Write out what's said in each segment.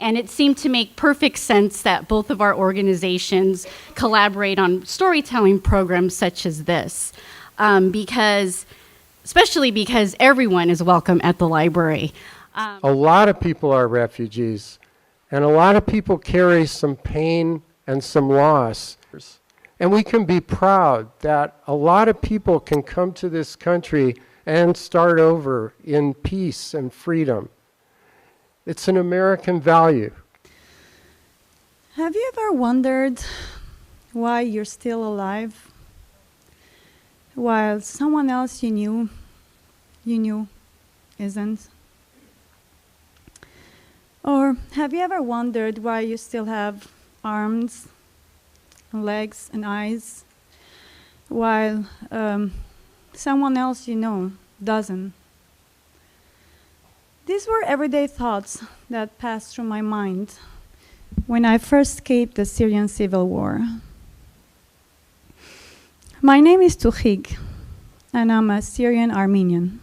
And it seemed to make perfect sense that both of our organizations collaborate on storytelling programs such as this, especially because everyone is welcome at the library. A lot of people are refugees, and a lot of people carry some pain and some loss. And we can be proud that a lot of people can come to this country and start over in peace and freedom. It's an American value. Have you ever wondered why you're still alive while someone else you knew isn't? Or have you ever wondered why you still have arms, legs, and eyes while someone else you know doesn't? These were everyday thoughts that passed through my mind when I first escaped the Syrian civil war. My name is Tuhig, and I'm a Syrian Armenian.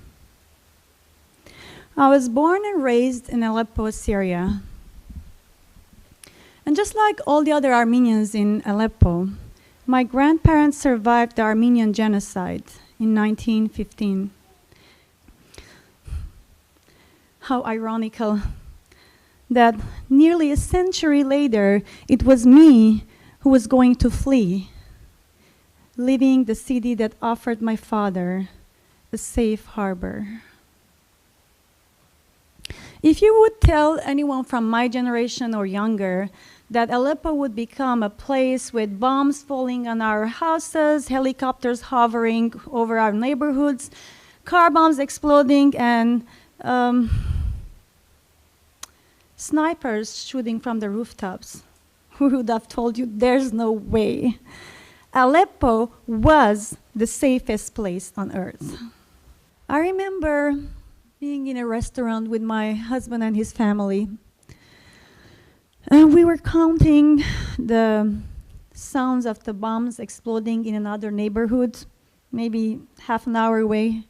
I was born and raised in Aleppo, Syria. And just like all the other Armenians in Aleppo, my grandparents survived the Armenian genocide in 1915. How ironical that nearly a century later, it was me who was going to flee, leaving the city that offered my father a safe harbor. If you would tell anyone from my generation or younger that Aleppo would become a place with bombs falling on our houses, helicopters hovering over our neighborhoods, car bombs exploding, and snipers shooting from the rooftops, who would have told you there's no way? Aleppo was the safest place on earth. I remember being in a restaurant with my husband and his family, and we were counting the sounds of the bombs exploding in another neighborhood, maybe half an hour away.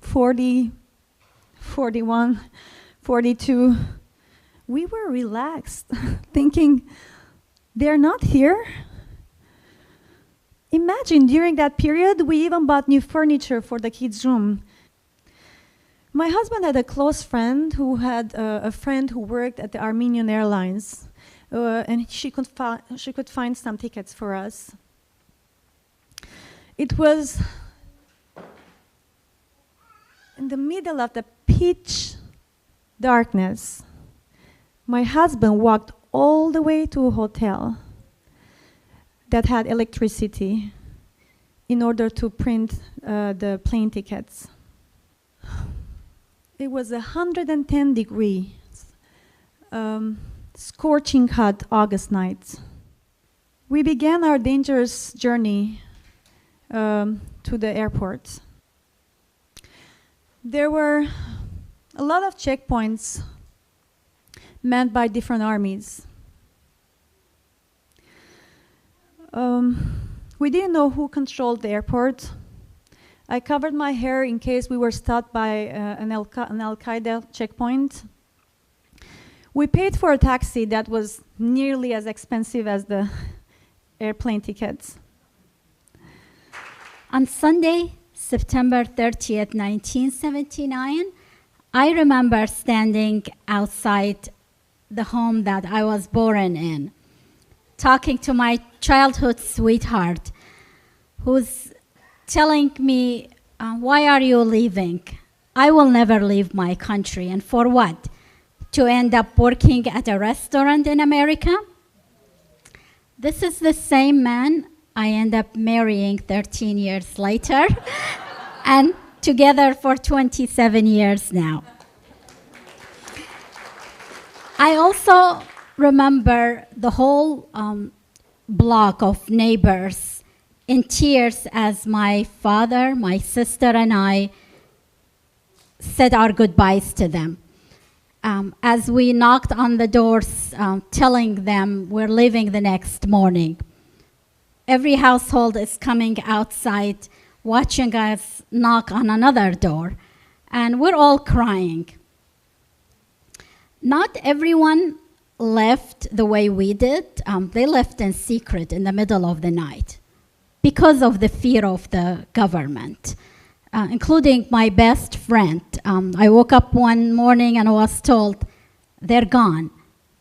40, 41, 42. We were relaxed, thinking, they're not here? Imagine, during that period, we even bought new furniture for the kids' room. My husband had a close friend who had a friend who worked at the Armenian Airlines, and she could find some tickets for us. It was in the middle of the pitch darkness. My husband walked all the way to a hotel that had electricity in order to print the plane tickets. It was 110 degrees, scorching hot August nights. We began our dangerous journey to the airport. There were a lot of checkpoints manned by different armies. We didn't know who controlled the airport. I covered my hair in case we were stopped by an Al-Qaeda checkpoint. We paid for a taxi that was nearly as expensive as the airplane tickets. On Sunday, September 30th, 1979, I remember standing outside the home that I was born in, talking to my childhood sweetheart, who's telling me, why are you leaving? I will never leave my country. And for what? To end up working at a restaurant in America? This is the same man I end up marrying 13 years later, and together for 27 years now. I also remember the whole block of neighbors in tears as my father, my sister, and I said our goodbyes to them. As we knocked on the doors, telling them we're leaving the next morning. Every household is coming outside, watching us knock on another door, and we're all crying. Not everyone left the way we did. They left in secret in the middle of the night because of the fear of the government, including my best friend. I woke up one morning and was told, they're gone.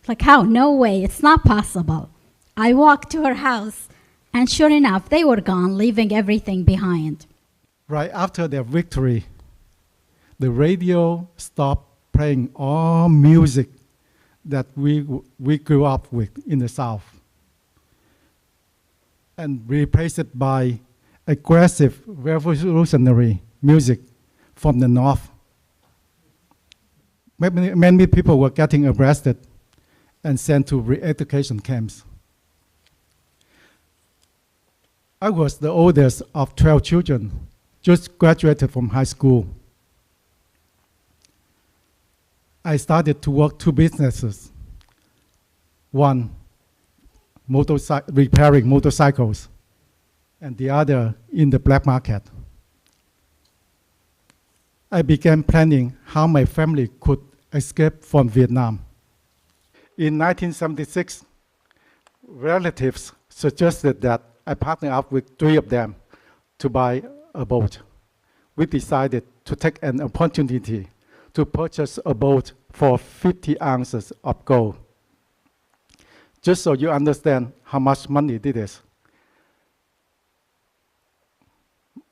Like, how? No way, it's not possible. I walked to her house, and sure enough, they were gone, leaving everything behind. Right after their victory, the radio stopped playing all music that we grew up with in the South and replaced it by aggressive revolutionary music from the North. Many people were getting arrested and sent to re-education camps. I was the oldest of 12 children, just graduated from high school. I started to work two businesses. One, repairing motorcycles, and the other in the black market. I began planning how my family could escape from Vietnam. In 1976, relatives suggested that I partner up with 3 of them to buy a boat. We decided to take an opportunity to purchase a boat for 50 ounces of gold. Just so you understand how much money this is.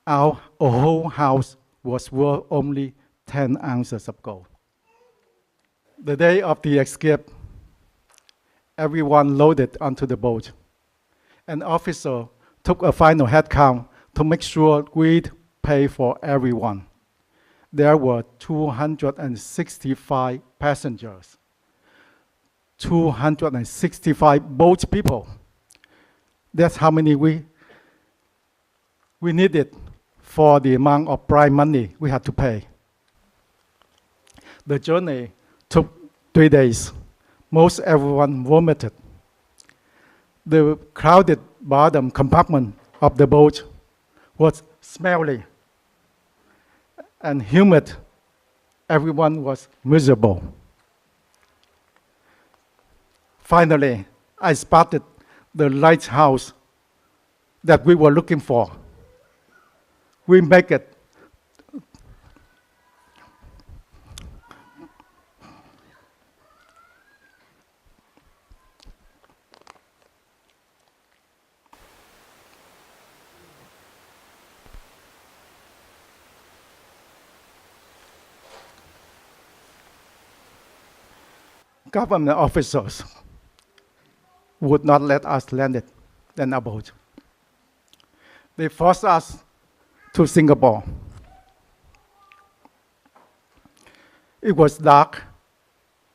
Our whole house was worth only 10 ounces of gold. The day of the escape, everyone loaded onto the boat. An officer took a final head count to make sure we'd pay for everyone. There were 265 passengers, 265 boat people. That's how many we needed for the amount of bribe money we had to pay. The journey took 3 days. Most everyone vomited. The crowded bottom compartment of the boat was smelly and humid. Everyone was miserable. Finally, I spotted the lighthouse that we were looking for. We make it. Government officers would not let us land it in a boat. They forced us to Singapore. It was dark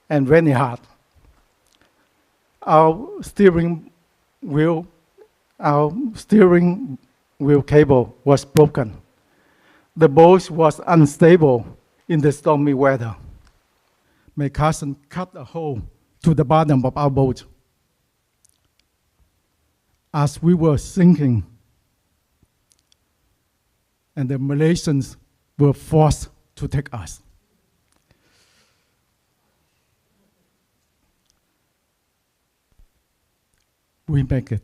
and very hard. Our steering wheel cable was broken. The boat was unstable in the stormy weather. My cousin cut a hole to the bottom of our boat. As we were sinking, and the Malaysians were forced to take us. We make it.